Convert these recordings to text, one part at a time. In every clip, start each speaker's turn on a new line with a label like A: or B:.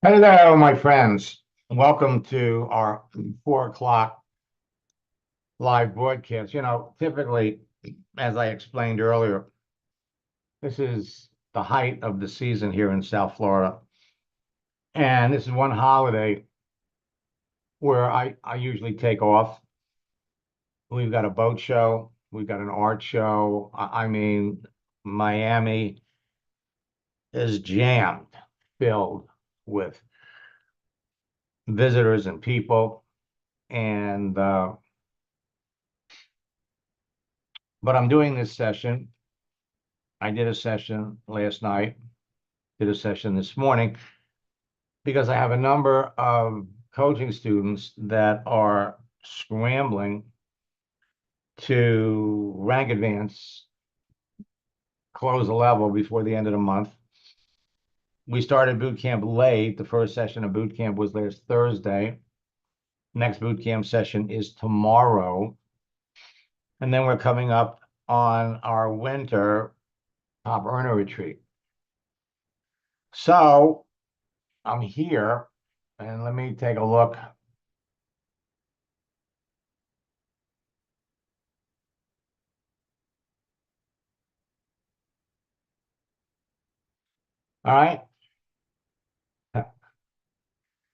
A: Hello, my friends. Welcome to our 4 o'clock live broadcast. Typically, as I explained earlier, this is the height of the season here in South Florida. And this is one holiday where I usually take off. We've got a boat show, we've got an art show. I mean, Miami is jammed, filled with visitors and people. And but I'm doing this session. I did a session last night, did a session this morning, because I have a number of coaching students that are scrambling to rank advance, close a level before the end of the month. We started boot camp late. The first session of boot camp was last Thursday. Next boot camp session is tomorrow. And then we're coming up on our winter top earner retreat. So I'm here, and let me take a look. All right.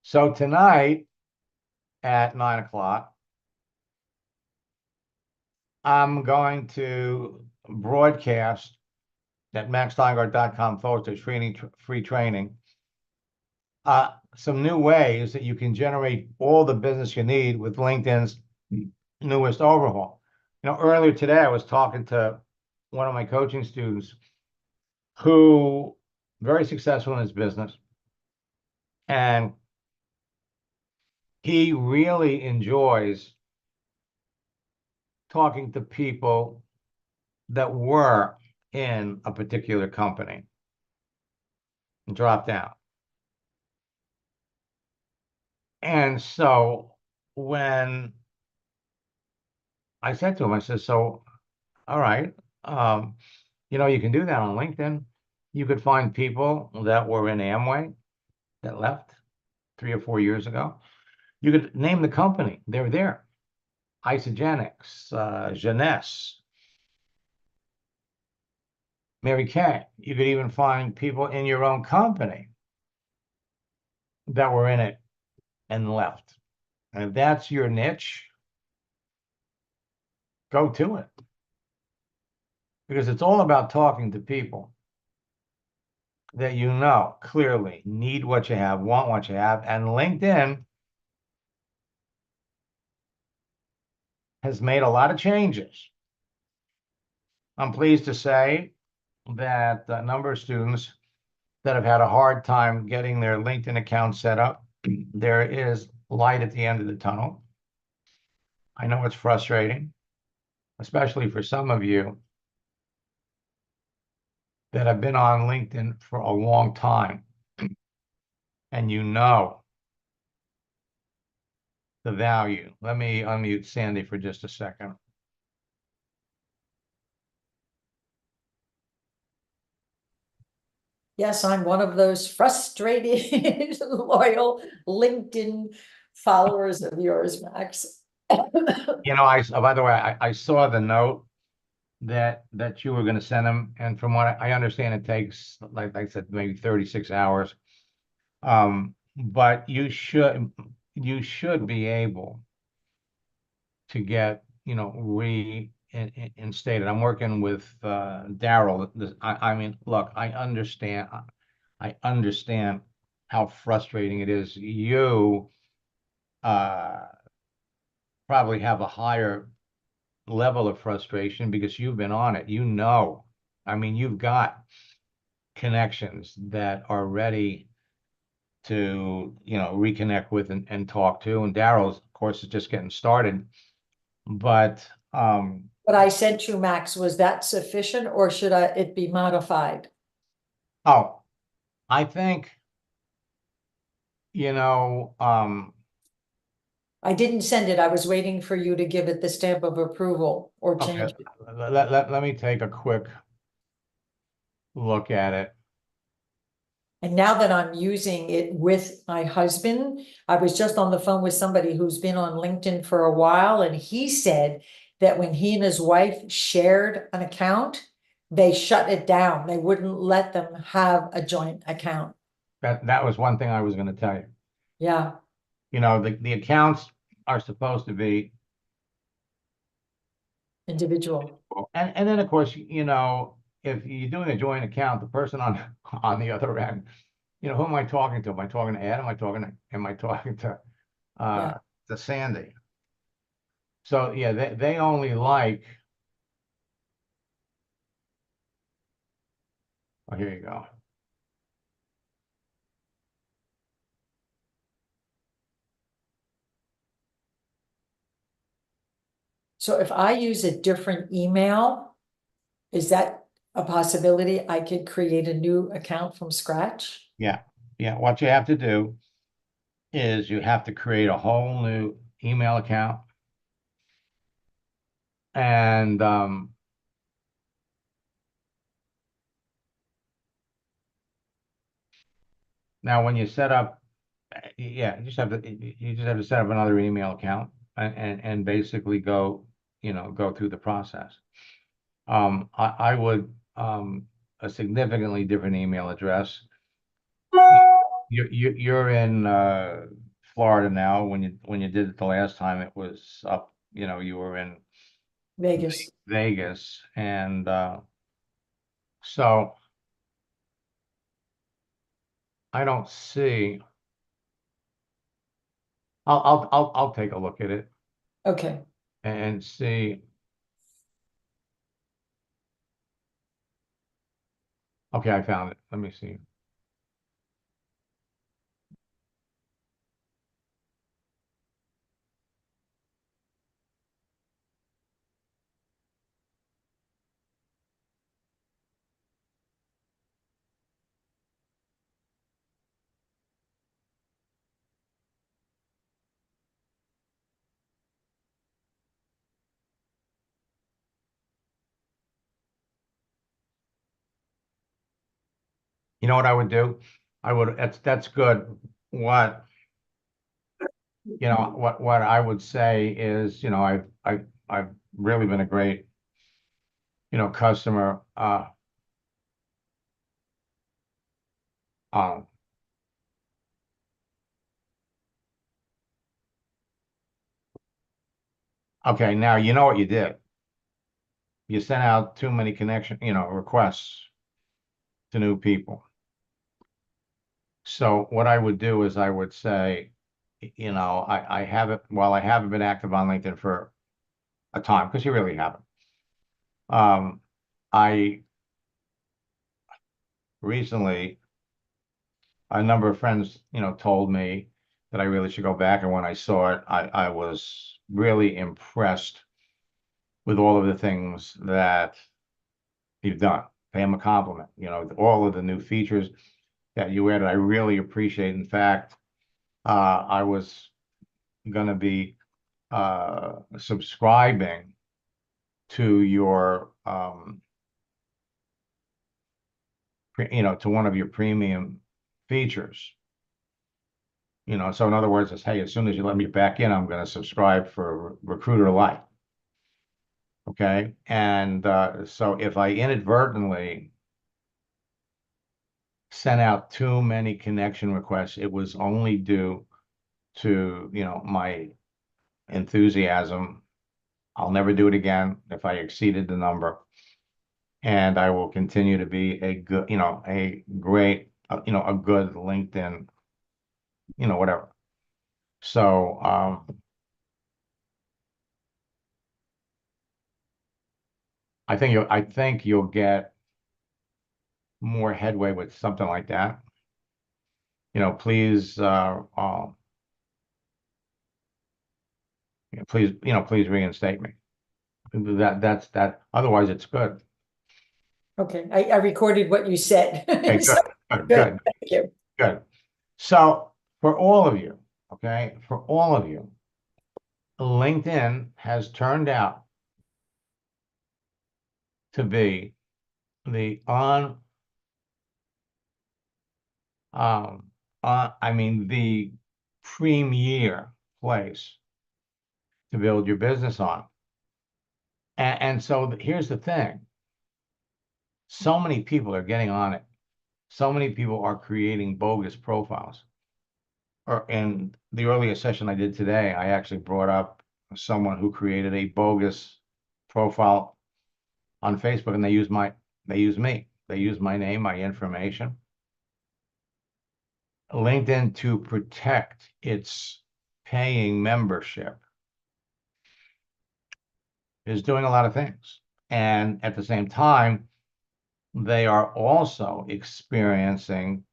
A: So tonight at 9 o'clock, I'm going to broadcast at maxsteingart.com/free training some new ways that you can generate all the business you need with LinkedIn's newest overhaul. Earlier today, I was talking to one of my coaching students who very successful in his business, and he really enjoys talking to people that were in a particular company and dropped out. And so when I said to him, I said, so, all right, you can do that on LinkedIn. You could find people that were in Amway that left 3 or 4 years ago. You could name the company. They're there. Isagenix, Jeunesse, Mary Kay. You could even find people in your own company that were in it and left. And if that's your niche, go to it. Because it's all about talking to people that you know clearly need what you have, want what you have. And LinkedIn has made a lot of changes. I'm pleased to say that a number of students that have had a hard time getting their LinkedIn account set up, there is light at the end of the tunnel. I know it's frustrating, especially for some of you that have been on LinkedIn for a long time, and you know the value. Let me unmute Sandy for just a second.
B: Yes, I'm one of those frustrated, loyal LinkedIn followers of yours, Max.
A: By the way, I saw the note that you were going to send them, and from what I understand, it takes, like I said, maybe 36 hours. But you should be able to get reinstated. I'm working with Daryl. I mean, look, I understand how frustrating it is. You probably have a higher level of frustration because you've been on it. I mean, you've got connections that are ready to reconnect with and talk to. And Daryl's, of course, is just getting started. But
B: What I sent you, Max, was that sufficient, or should it be modified?
A: oh, I think
B: I didn't send it. I was waiting for you to give it the stamp of approval or change
A: okay,
B: it.
A: let me take a quick look at it.
B: And now that I'm using it with my husband, I was just on the phone with somebody who's been on LinkedIn for a while, and he said that when he and his wife shared an account, they shut it down. They wouldn't let them have a joint account.
A: That was one thing I was going to tell you.
B: Yeah,
A: You know, the accounts are supposed to be,
B: individual.
A: and then of course, you know, if you're doing a joint account, the person on the other end, you know, who am I talking to? Am I talking to Ed? Am I talking to
B: Yeah.
A: Sandy? So yeah, they only like, oh, here you go.
B: So if I use a different email, is that a possibility? I could create a new account from scratch?
A: Yeah. Yeah. What you have to do is you have to create a whole new email account. And now when you set up, yeah, you just have to set up another email account and basically go, you know, go through the process. I would a significantly different email address. You're in Florida now. When you did it the last time, it was up, you know, you were in
B: Vegas.
A: Vegas, and so I don't see. I'll take a look at it
B: Okay.
A: and see. Okay, I found it. Let me see. You know what I would do? I would. That's good. What you know? What I would say is, you know, I've really been a great, you know, customer. Um, okay, now you know what you did. You sent out too many connection, you know, requests to new people. So what I would do is I would say, you know, I haven't, while I haven't been active on LinkedIn for a time, because you really haven't. I recently, a number of friends, you know, told me that I really should go back. And when I saw it, I was really impressed with all of the things that you've done. Pay him a compliment, you know, all of the new features that you added, I really appreciate. In fact, I was going to be subscribing to your, you know, to one of your premium features. You know, so in other words, it's, hey, as soon as you let me back in, I'm going to subscribe for Recruiter Life. Okay. And so if I inadvertently sent out too many connection requests, it was only due to, you know, my enthusiasm. I'll never do it again if I exceeded the number. And I will continue to be a good, you know, a great, you know, a good LinkedIn, you know, whatever. So, I think you'll get more headway with something like that. You know, please, please, you know, please reinstate me. That's that. Otherwise, it's good.
B: Okay. I recorded what you said.
A: Okay,
B: So,
A: good,
B: good.
A: good,
B: Thank you.
A: good. So for all of you, okay, for all of you, LinkedIn has turned out to be the I mean, the premier place to build your business on. And so here's the thing. So many people are getting on it. So many people are creating bogus profiles. Or in the earlier session I did today, I actually brought up someone who created a bogus profile on Facebook, and they use me. They use my name, my information. LinkedIn, to protect its paying membership, is doing a lot of things. And at the same time, they are also experiencing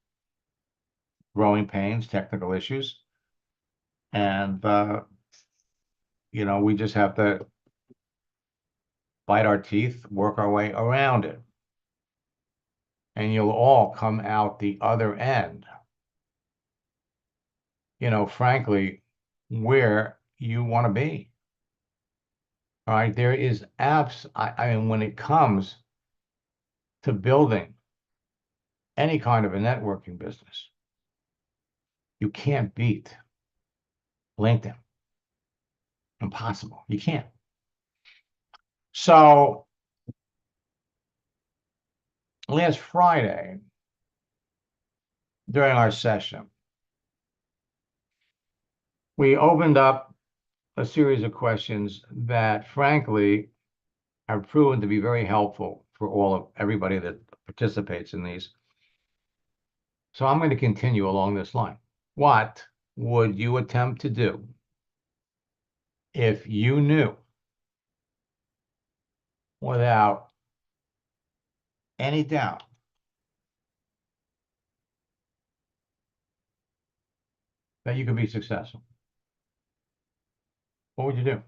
A: growing pains, technical issues. And, we just have to bite our teeth, work our way around it. And you'll all come out the other end, frankly, where you want to be. All right. There is I mean, when it comes to building any kind of a networking business, you can't beat LinkedIn. Impossible. You can't. So last Friday, during our session, we opened up a series of questions that, frankly, have proven to be very helpful for everybody that participates in these. So I'm going to continue along this line. What would you attempt to do if you knew, without any doubt, that you could be successful? What would you do?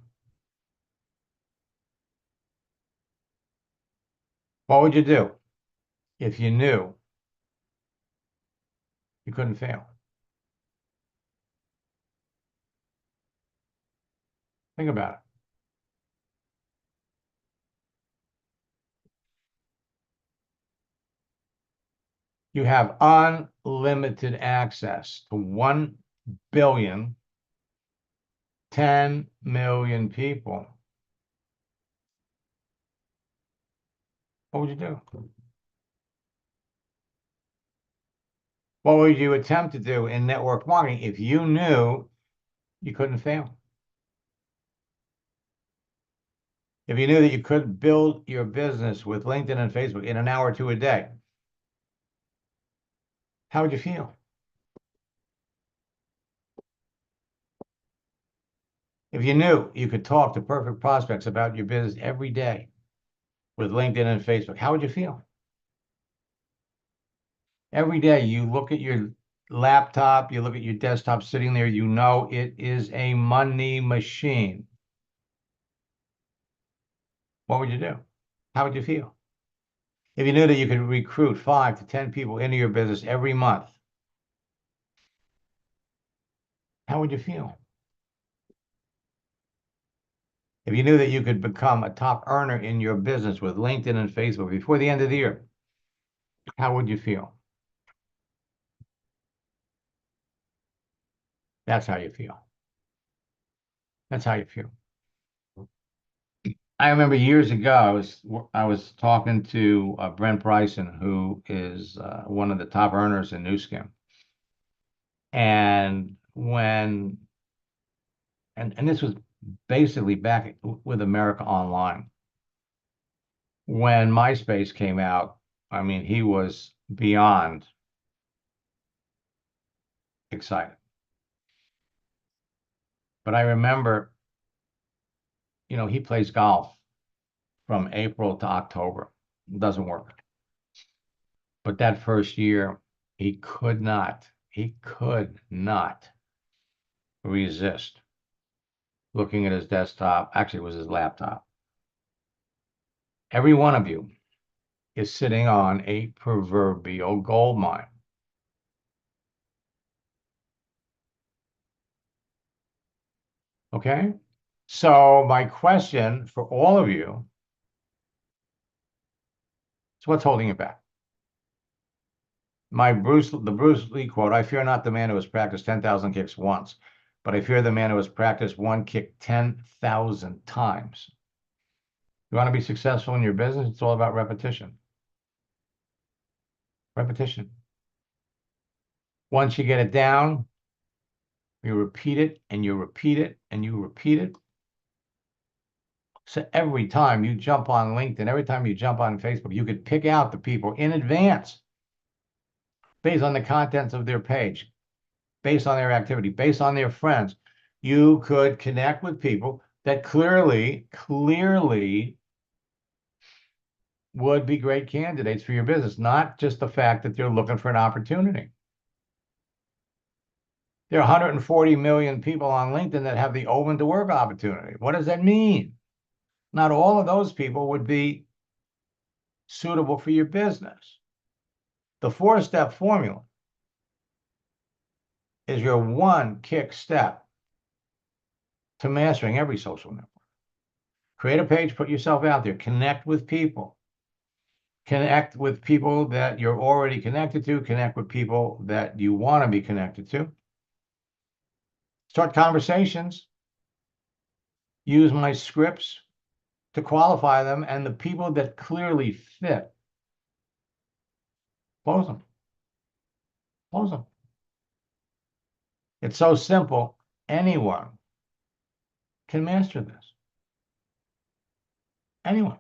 A: What would you do if you knew you couldn't fail? Think about it. You have unlimited access to 1 billion, 10 million people. What would you do? What would you attempt to do in network marketing if you knew you couldn't fail? If you knew that you could build your business with LinkedIn and Facebook in an hour or two a day, how would you feel? If you knew you could talk to perfect prospects about your business every day with LinkedIn and Facebook, how would you feel? Every day you look at your laptop, you look at your desktop sitting there, it is a money machine. What would you do? How would you feel? If you knew that you could recruit 5 to 10 people into your business every month, how would you feel? If you knew that you could become a top earner in your business with LinkedIn and Facebook before the end of the year, how would you feel? That's how you feel. That's how you feel. I remember years ago, I was talking to Brent Bryson, who is one of the top earners in Nu Skin. And this was basically back with America Online. When MySpace came out, I mean, he was beyond excited. But I remember, he plays golf from April to October. It doesn't work. But that first year, he could not resist looking at his desktop. Actually, it was his laptop. Every one of you is sitting on a proverbial gold mine. Okay? So my question for all of you is, what's holding you back? The Bruce Lee quote, I fear not the man who has practiced 10,000 kicks once, but I fear the man who has practiced one kick 10,000 times. You want to be successful in your business? It's all about repetition. Repetition. Once you get it down, you repeat it and you repeat it and you repeat it. So every time you jump on LinkedIn, every time you jump on Facebook, you could pick out the people in advance based on the contents of their page, based on their activity, based on their friends. You could connect with people that clearly would be great candidates for your business, not just the fact that they're looking for an opportunity. There are 140 million people on LinkedIn that have the open to work opportunity. What does that mean? Not all of those people would be suitable for your business. The 4-step formula is your one kick step to mastering every social network. Create a page, put yourself out there, connect with people. Connect with people that you're already connected to, connect with people that you want to be connected to. Start conversations. Use my scripts to qualify them, and the people that clearly fit, close them. Close them. It's so simple. Anyone can master this. Anyone.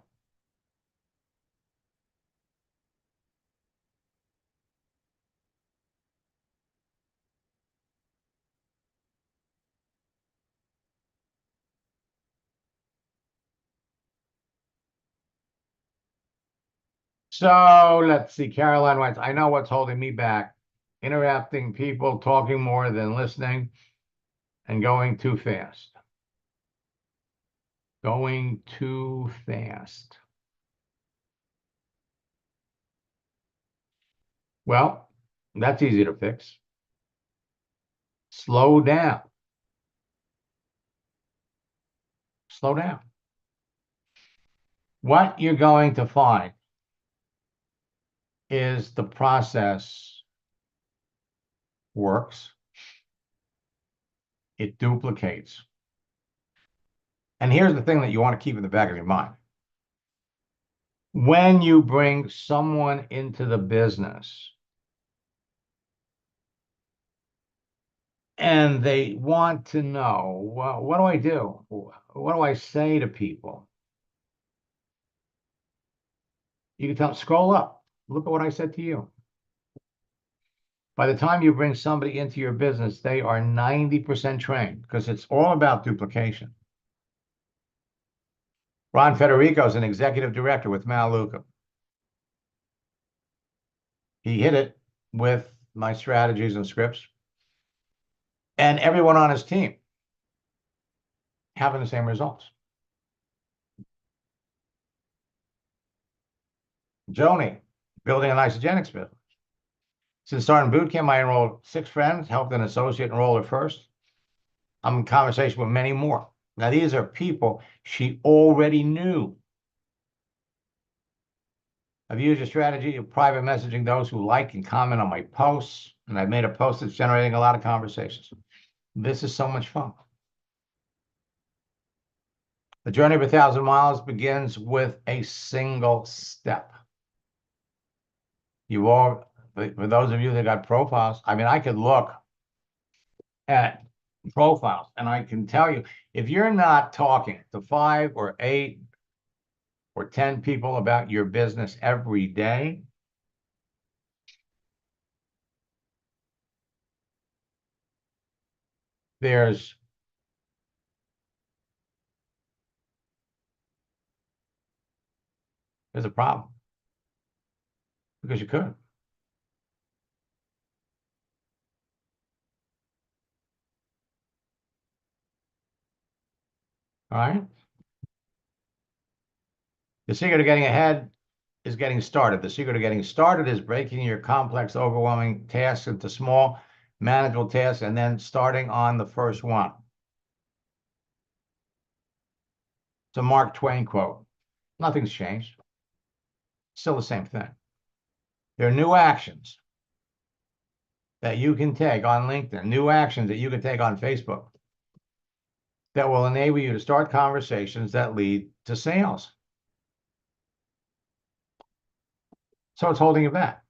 A: So let's see. Caroline writes, I know what's holding me back. Interrupting people, talking more than listening, and going too fast. Going too fast. Well, that's easy to fix. Slow down. Slow down. What you're going to find is the process works. It duplicates. And here's the thing that you want to keep in the back of your mind. When you bring someone into the business and they want to know, well, what do I do? What do I say to people? You can tell them, scroll up. Look at what I said to you. By the time you bring somebody into your business, they are 90% trained because it's all about duplication. Ron Federico is an executive director with Melaleuca. He hit it with my strategies and scripts. And everyone on his team having the same results. Joni, building an Isagenix business. Since starting boot camp, I enrolled 6 friends, helped an associate enroll her first. I'm in conversation with many more. Now, these are people she already knew. I've used a strategy of private messaging those who like and comment on my posts, and I've made a post that's generating a lot of conversations. This is so much fun. The journey of 1,000 miles begins with a single step. You all, for those of you that got profiles, I mean, I could look at profiles and I can tell you, if you're not talking to 5 or 8 or 10 people about your business every day, there's a problem because you couldn't. All right. The secret of getting ahead is getting started. The secret of getting started is breaking your complex, overwhelming tasks into small, manageable tasks and then starting on the first one. It's a Mark Twain quote. Nothing's changed. Still the same thing. There are new actions that you can take on LinkedIn, new actions that you can take on Facebook that will enable you to start conversations that lead to sales. So it's holding you back.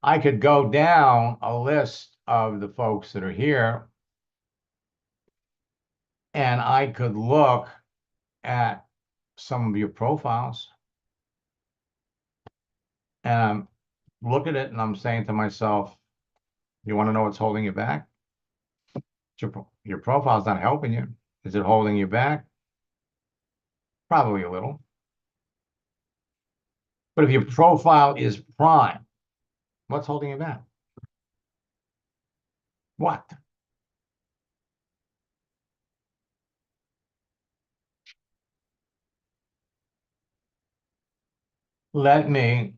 A: I could go down a list of the folks that are here, and I could look at some of your profiles and look at it, and I'm saying to myself, you want to know what's holding you back? Your profile's not helping you. Is it holding you back? Probably a little. But if your profile is prime, what's holding you back? What? Let me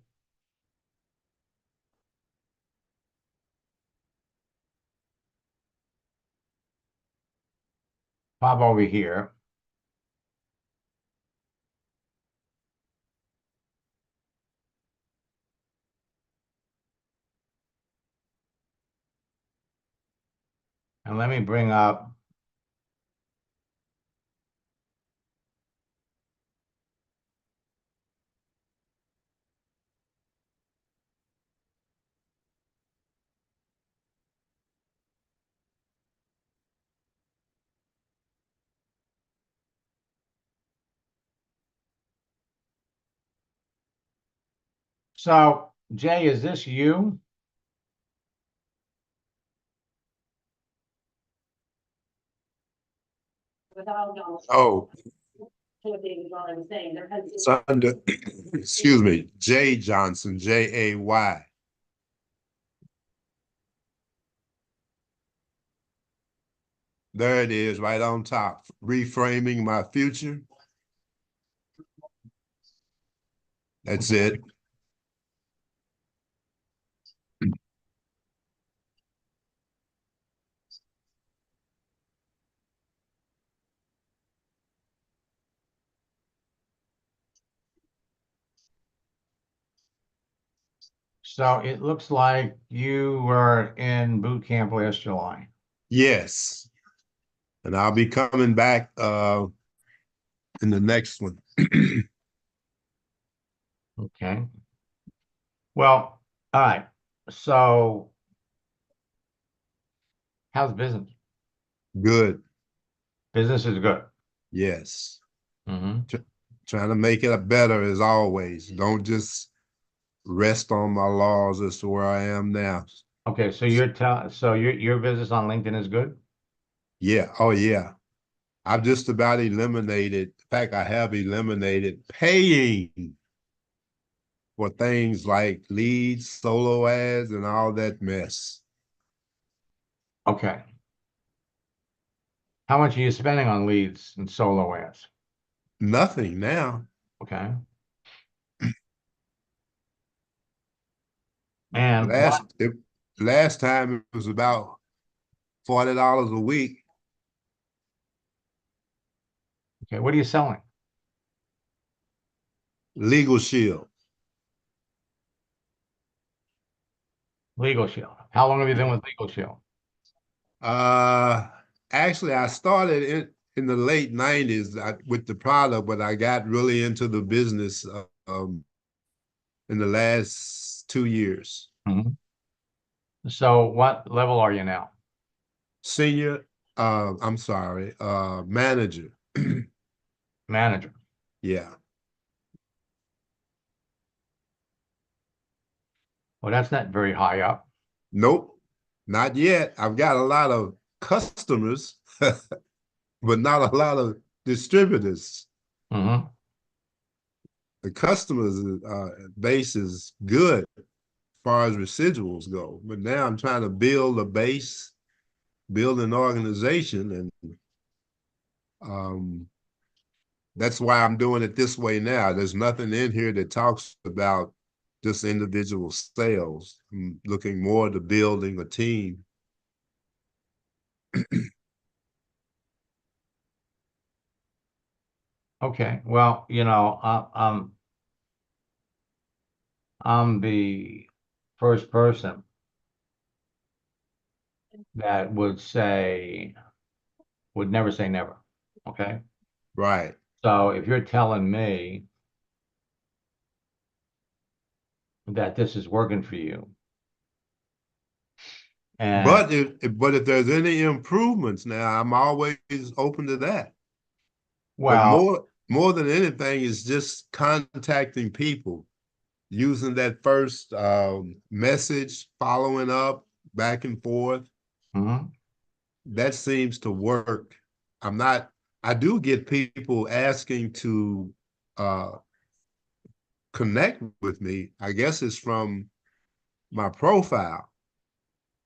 A: pop over here. And let me bring up so Jay, is this you?
C: Oh, it's under, excuse me, Jay Johnson, Jay. There it is, right on top. Reframing my future. That's it.
A: So it looks like you were in boot camp last July.
C: Yes. And I'll be coming back in the next one.
A: Okay. Well, all right. So how's business?
C: Good.
A: Business is good.
C: Yes.
A: Mm-hmm.
C: Trying to make it better as always. Don't just rest on my laurels as to where I am now.
A: Okay, so your business on LinkedIn is good?
C: Yeah. Oh, yeah. I've just about eliminated, in fact, I have eliminated paying for things like leads, solo ads, and all that mess.
A: Okay. How much are you spending on leads and solo ads?
C: Nothing now.
A: Okay. And what?
C: Last time it was about $40 a week.
A: Okay, what are you selling?
C: Legal Shield.
A: Legal Shield. How long have you been with Legal Shield?
C: Uh, Actually, I started in the late 90s with the product, but I got really into the business in the last 2 years.
A: Mm-hmm. So what level are you now?
C: Senior, I'm sorry, manager.
A: Manager.
C: Yeah.
A: Well, that's not very high up.
C: Nope, not yet. I've got a lot of customers, but not a lot of distributors.
A: Mm-hmm.
C: The customers base is good as far as residuals go, but now I'm trying to build a base, build an organization, and that's why I'm doing it this way now. There's nothing in here that talks about just individual sales. I'm looking more to building a team.
A: Okay. Well, I'm the first person that would never say never. Okay.
C: Right.
A: So if you're telling me that this is working for you, and
C: But if there's any improvements now, I'm always open to that. But
A: well,
C: more than anything is just contacting people, using that first message, following up back and forth.
A: mhm.
C: That seems to work. I do get people asking to uh, connect with me. I guess it's from my profile,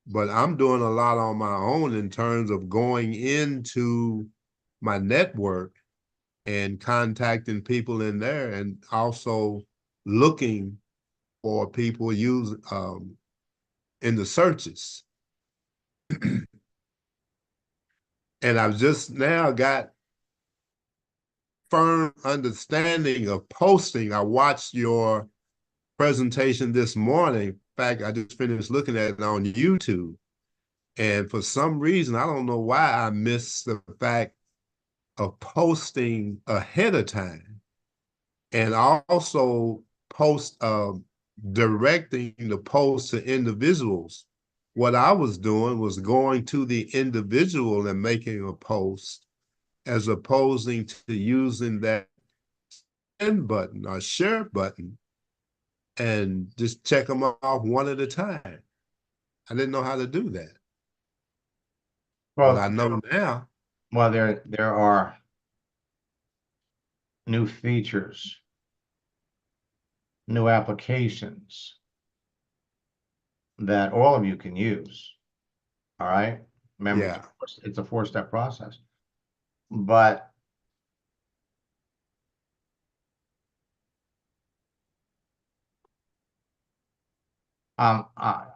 C: but I'm doing a lot on my own in terms of going into my network and contacting people in there, and also looking for people in the searches. And I've just now got firm understanding of posting. I watched your presentation this morning. In fact, I just finished looking at it on YouTube. And for some reason, I don't know why I missed the fact of posting ahead of time, and also directing the post to individuals. What I was doing was going to the individual and making a post, as opposing to using that send button or share button and just check them off one at a time. I didn't know how to do that, but I
A: Well,
C: know now.
A: well, there are new features, new applications that all of you can use. All right. Remember,
C: Yeah.
A: it's a four-step process. But um, I,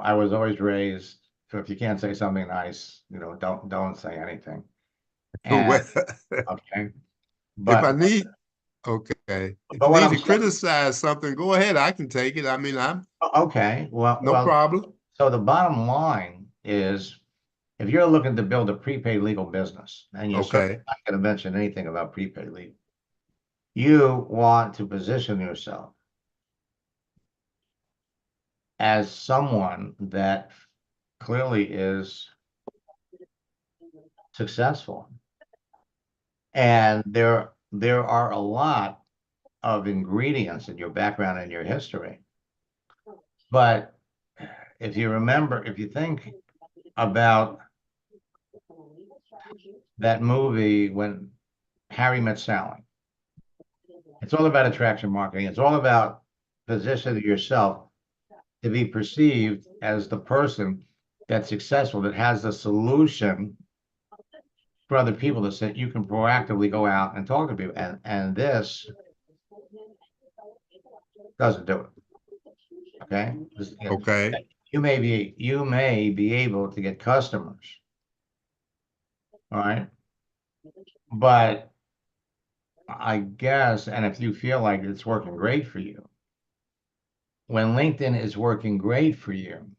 A: I was always raised, so if you can't say something nice, don't say anything. And okay,
C: If I
A: but
C: need, okay, if
A: but
C: you
A: what
C: need
A: I'm
C: to
A: saying,
C: criticize something, go ahead. I can take it. I mean, I'm
A: okay, well,
C: no problem.
A: so the bottom line is, if you're looking to build a prepaid legal business, and you're certainly
C: Okay.
A: not going to mention anything about prepaid legal, you want to position yourself as someone that clearly is successful. And there are a lot of ingredients in your background and your history. But if you think about that movie when Harry Met Sally, it's all about attraction marketing. It's all about positioning yourself to be perceived as the person that's successful, that has the solution for other people, that you can proactively go out and talk to people. And this doesn't do it. Okay.
C: Okay.
A: You may be able to get customers. All right. But I guess, and if you feel like it's working great for you, when LinkedIn is working great for you,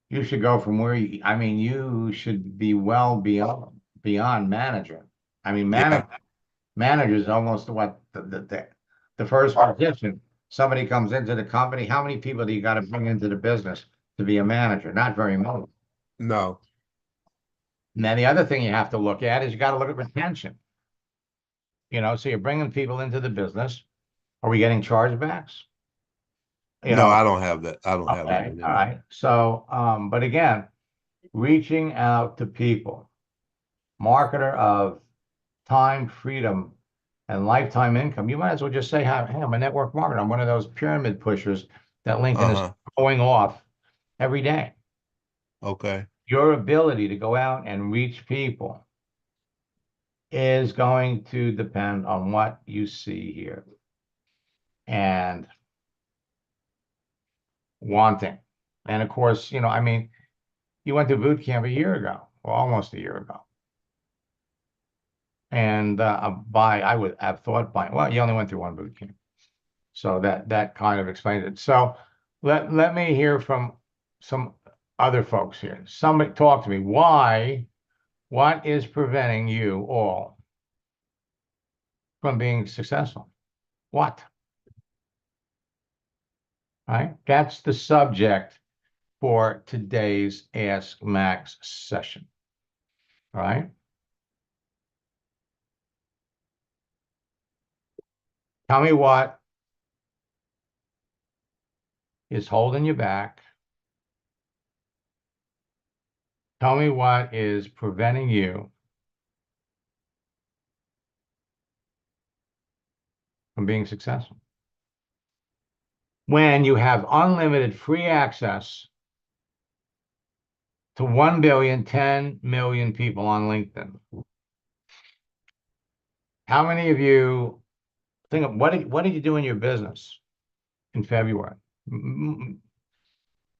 A: you should go from I mean, you should be well beyond manager. I mean,
C: Yeah.
A: manager is almost what the first position. Somebody comes into the company. How many people do you got to bring into the business to be a manager? Not very many.
C: No.
A: And then the other thing you have to look at is you got to look at retention. So you're bringing people into the business. Are we getting chargebacks? You
C: No,
A: know,
C: I don't have that. I don't have that
A: okay, all
C: anymore.
A: right. So, but again, reaching out to people, marketer of time, freedom, and lifetime income. You might as well just say, hey, I'm a network marketer. I'm one of those pyramid pushers that LinkedIn is
C: Uh-huh.
A: going off every day.
C: Okay.
A: Your ability to go out and reach people is going to depend on what you see here. And wanting. And of course, you know, I mean, you went to boot camp a year ago, or almost a year ago. And I would have thought well, you only went through one boot camp. So that kind of explains it. So let me hear from some other folks here. Somebody talk to me. What is preventing you all from being successful? What? Right? That's the subject for today's Ask Max session. All right? Tell me what is holding you back. Tell me what is preventing you from being successful. When you have unlimited free access to 1 billion, 10 million people on LinkedIn. How many of you think of what did you do in your business in February?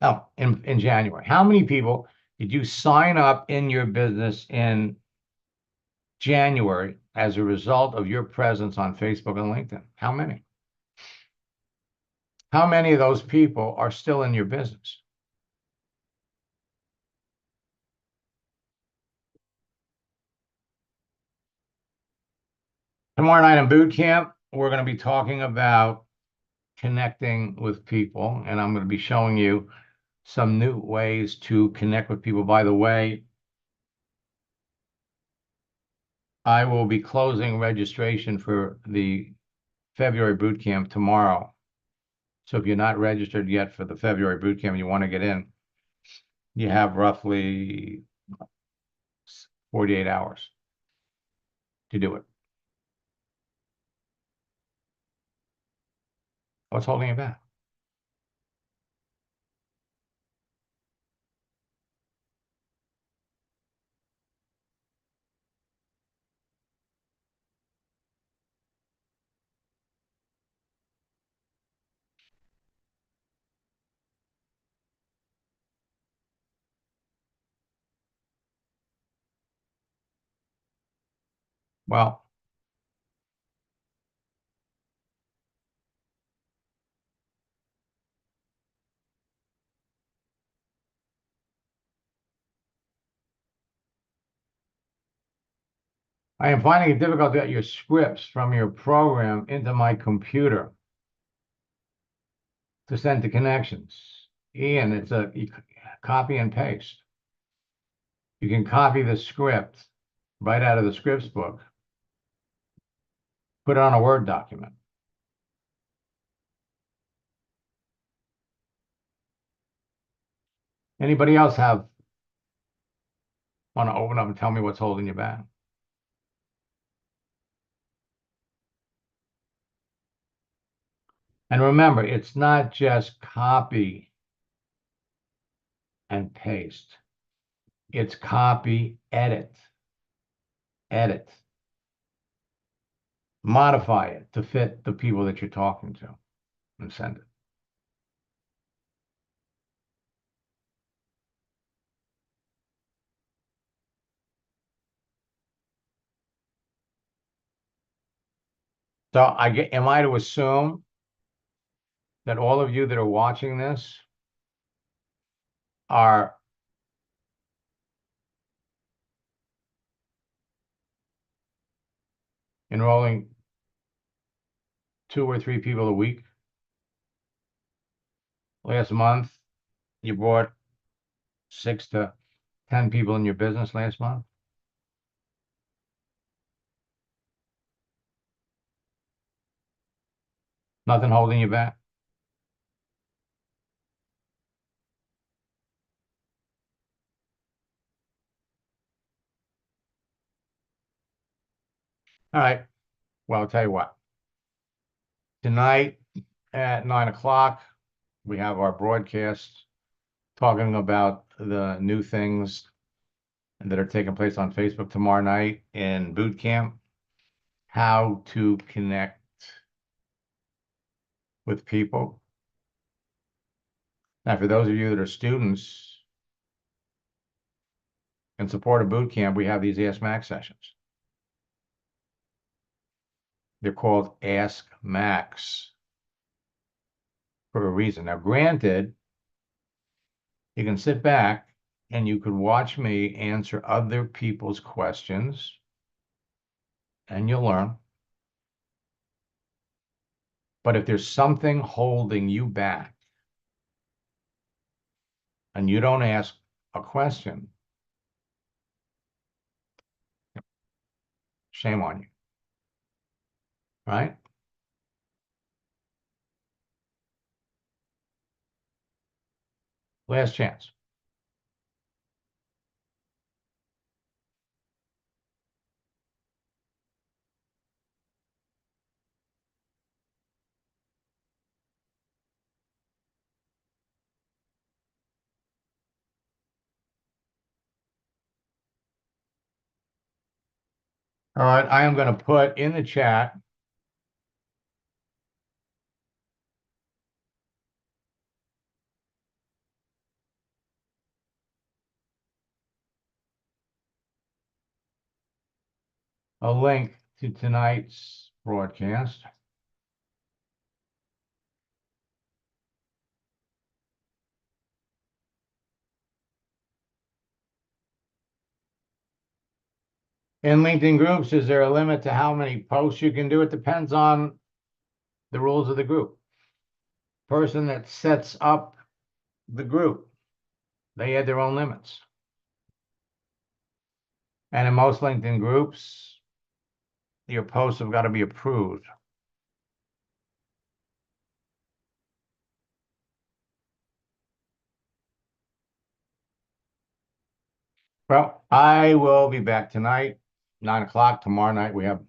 A: Oh, in January. How many people did you sign up in your business in January as a result of your presence on Facebook and LinkedIn? How many? How many of those people are still in your business? Tomorrow night in boot camp, we're going to be talking about connecting with people, and I'm going to be showing you some new ways to connect with people. By the way, I will be closing registration for the February boot camp tomorrow. So if you're not registered yet for the February boot camp and you want to get in, you have roughly 48 hours to do it. What's holding you back? Well, I am finding it difficult to get your scripts from your program into my computer to send to connections. Ian, it's a copy and paste. You can copy the script right out of the scripts book, put it on a Word document. Anybody else want to open up and tell me what's holding you back? And remember, it's not just copy and paste. It's copy, edit, modify it to fit the people that you're talking to, and send it. So am I to assume that all of you that are watching this are enrolling 2 or 3 people a week? Last month, you brought 6 to 10 people in your business last month? Nothing holding you back? All right. Well, I'll tell you what. Tonight at 9 o'clock, we have our broadcast talking about the new things that are taking place on Facebook tomorrow night in boot camp, how to connect with people. Now, for those of you that are students and support a boot camp, we have these Ask Max sessions. They're called Ask Max for a reason. Now, granted, you can sit back and you could watch me answer other people's questions and you'll learn. But if there's something holding you back and you don't ask a question, shame on you, right? Last chance. All right, I am going to put in the chat a link to tonight's broadcast. In LinkedIn groups, is there a limit to how many posts you can do? It depends on the rules of the group. Person that sets up the group, they add their own limits. And in most LinkedIn groups, your posts have got to be approved. Well, I will be back tonight, 9 o'clock. Tomorrow night we have.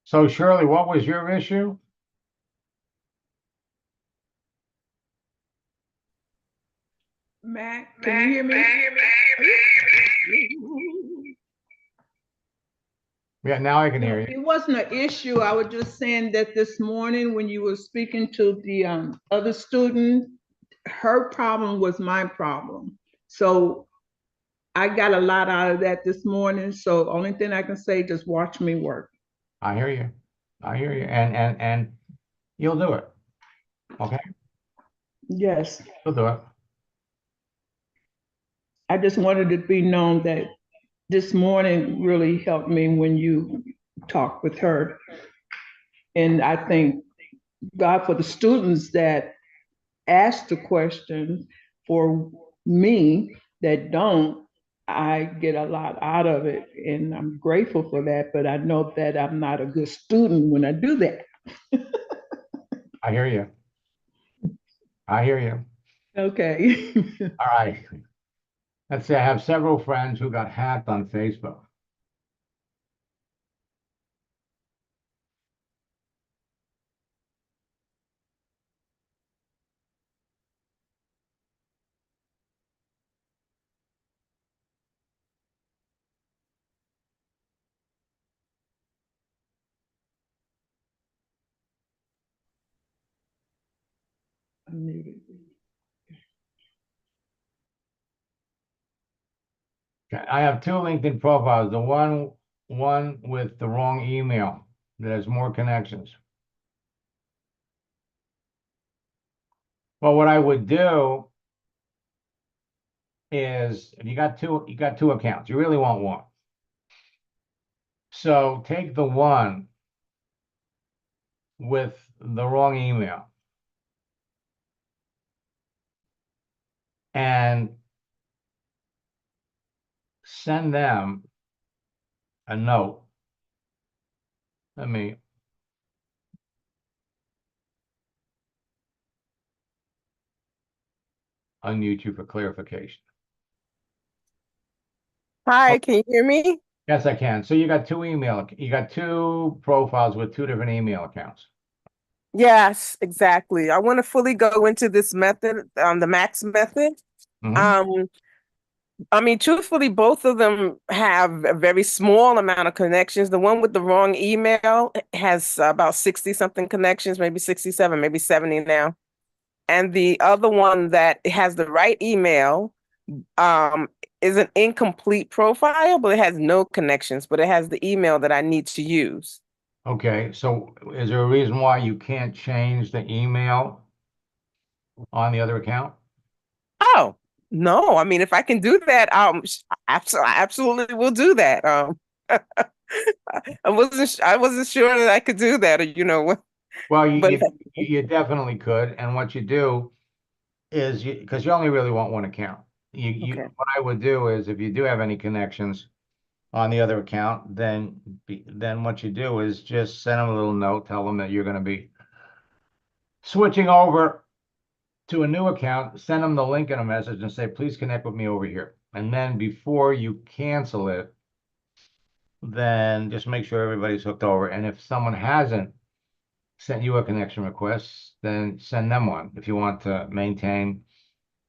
A: So Shirley, what was your issue?
D: Mac, can you hear me?
A: Yeah, now I can hear you.
D: It wasn't an issue. I was just saying that this morning when you were speaking to the other student, her problem was my problem. So I got a lot out of that this morning. So only thing I can say, just watch me work.
A: I hear you. I hear you. And you'll do it. Okay?
D: Yes.
A: You'll do it.
D: I just wanted it to be known that this morning really helped me when you talked with her. And I thank God for the students that ask the question. For me that don't, I get a lot out of it and I'm grateful for that, but I know that I'm not a good student when I do that.
A: I hear you. I hear you.
D: Okay.
A: All right. Let's say I have several friends who got hacked on Facebook.
D: I'm muted.
A: Okay, I have two LinkedIn profiles. The one with the wrong email that has more connections. Well, what I would do is if you got two accounts, you really want one. So take the one with the wrong email and send them a note. Let me unmute you for clarification.
E: Hi, can you hear me?
A: Yes, I can. So you got you got two profiles with two different email accounts.
E: Yes, exactly. I want to fully go into this method, the max method.
A: Mhm.
E: I mean, truthfully, both of them have a very small amount of connections. The one with the wrong email has about 60 something connections, maybe 67, maybe 70 now. And the other one that has the right email um, is an incomplete profile, but it has no connections, but it has the email that I need to use.
A: Okay, so is there a reason why you can't change the email on the other account?
E: Oh, no. I mean, if I can do that, I absolutely will do that. I wasn't sure that I could do that, or
A: Well,
E: but
A: you definitely could, and what you do is because you only really want one account.
E: okay.
A: What I would do is if you do have any connections on the other account, then what you do is just send them a little note, tell them that you're going to be switching over to a new account, send them the link in a message and say, please connect with me over here. And then before you cancel it, then just make sure everybody's hooked over. And if someone hasn't sent you a connection request, then send them one if you want to maintain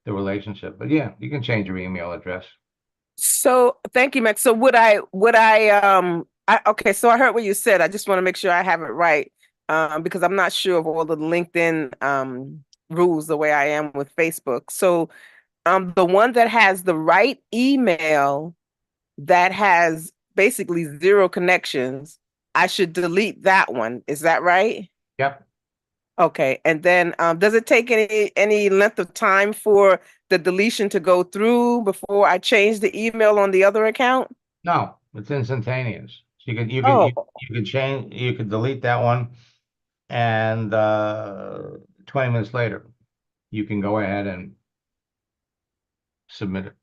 A: the relationship. But yeah, you can change your email address.
E: So thank you, Max. So okay, so I heard what you said. I just want to make sure I have it right. Because I'm not sure of all the LinkedIn rules the way I am with Facebook. So the one that has the right email that has basically zero connections, I should delete that one. Is that right?
A: Yep.
E: Okay. And then does it take any length of time for the deletion to go through before I change the email on the other account?
A: No, it's instantaneous. So
E: Oh,
A: you could change, you could delete that one, and 20 minutes later, you can go ahead and submit it.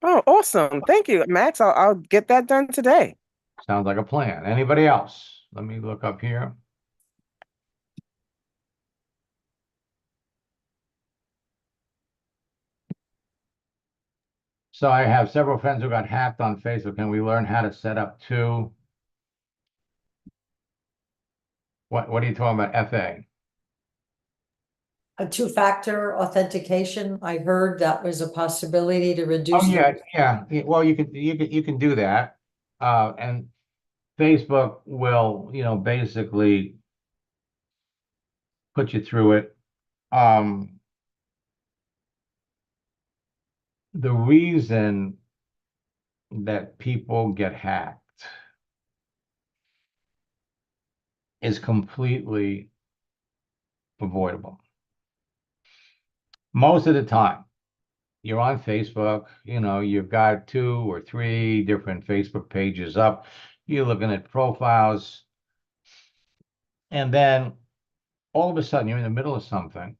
E: oh, awesome. Thank you, Max. I'll get that done today.
A: Sounds like a plan. Anybody else? Let me look up here. So I have several friends who got hacked on Facebook. Can we learn how to set up what are you talking about? FA?
B: A two-factor authentication, I heard that was a possibility to
A: Oh
B: reduce.
A: yeah. Well, you can do that. And Facebook will, basically put you through it. The reason that people get hacked is completely avoidable. Most of the time, you're on Facebook, you've got 2 or 3 different Facebook pages up, you're looking at profiles, and then all of a sudden you're in the middle of something.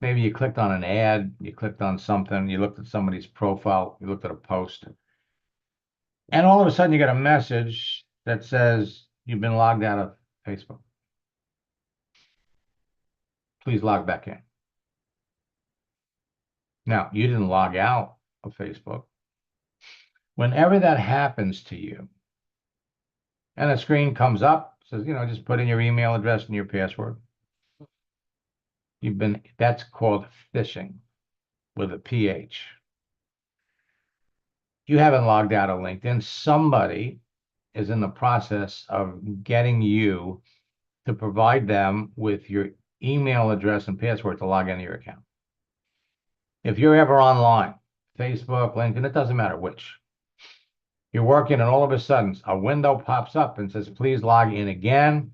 A: Maybe you clicked on an ad, you clicked on something, you looked at somebody's profile, you looked at a post, and all of a sudden you get a message that says you've been logged out of Facebook. Please log back in. Now, you didn't log out of Facebook. Whenever that happens to you, and a screen comes up, says, just put in your email address and your password. That's called phishing with a PH. You haven't logged out of LinkedIn. Somebody is in the process of getting you to provide them with your email address and password to log into your account. If you're ever online, Facebook, LinkedIn, it doesn't matter which. You're working and all of a sudden a window pops up and says, please log in again.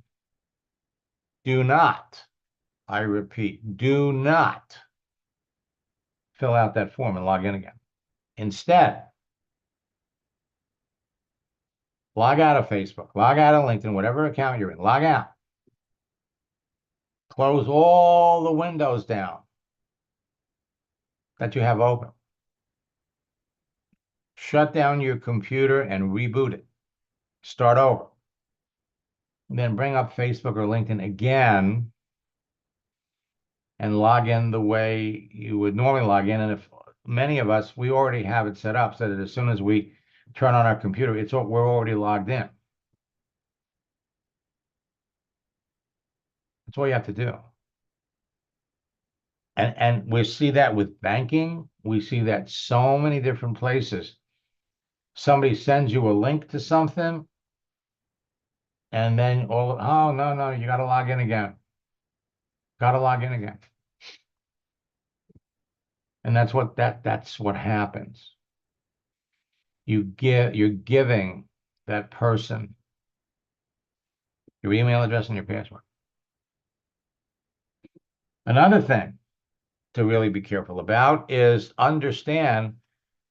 A: Do not, I repeat, do not fill out that form and log in again. Instead, log out of Facebook, log out of LinkedIn, whatever account you're in, log out. Close all the windows down that you have open. Shut down your computer and reboot it. Start over. And then bring up Facebook or LinkedIn again and log in the way you would normally log in. And if many of us, we already have it set up so that as soon as we turn on our computer, we're already logged in. That's all you have to do. And we see that with banking. We see that so many different places. Somebody sends you a link to something, and then oh, no, you got to log in again. Got to log in again. And that's what happens. You're giving that person your email address and your password. Another thing to really be careful about is understand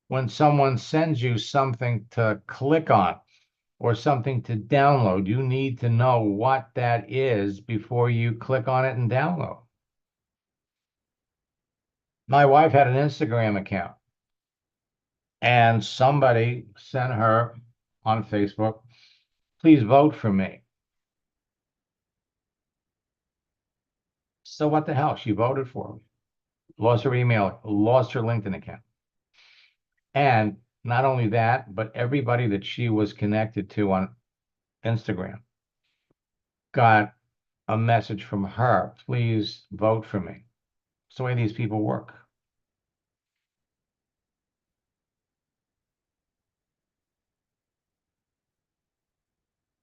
A: when someone sends you something to click on or something to download, you need to know what that is before you click on it and download. My wife had an Instagram account, and somebody sent her on Facebook, please vote for me. So what the hell? She voted for me. Lost her email, lost her LinkedIn account. And not only that, but everybody that she was connected to on Instagram got a message from her, please vote for me. It's the way these people work.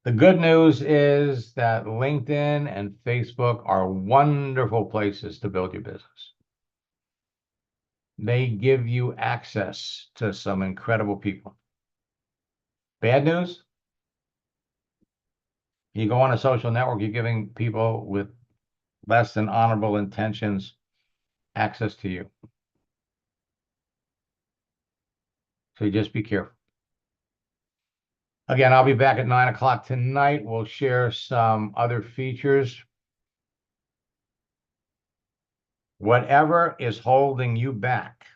A: The good news is that LinkedIn and Facebook are wonderful places to build your business. They give you access to some incredible people. Bad news? You go on a social network, you're giving people with less than honorable intentions access to you. So you just be careful. Again, I'll be back at 9 o'clock tonight. We'll share some other features. Whatever is holding you back,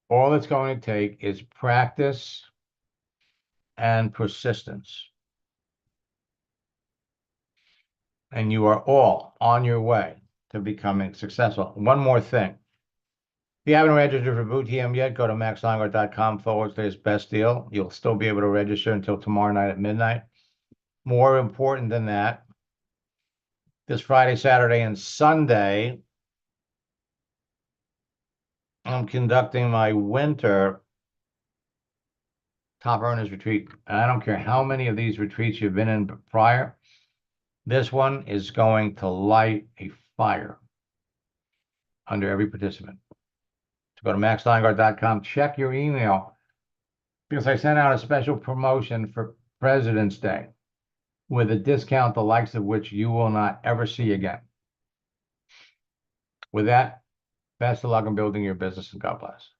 A: all it's going to take is practice and persistence. And you are all on your way to becoming successful. One more thing. If you haven't registered for Boot TM yet, go to maxlongart.com/best deal. You'll still be able to register until tomorrow night at midnight. More important than that, this Friday, Saturday, and Sunday, I'm conducting my winter Top Earners Retreat. And I don't care how many of these retreats you've been in prior, this one is going to light a fire under every participant. So go to maxlongart.com, check your email, because I sent out a special promotion for President's Day with a discount the likes of which you will not ever see again. With that, best of luck in building your business, and God bless.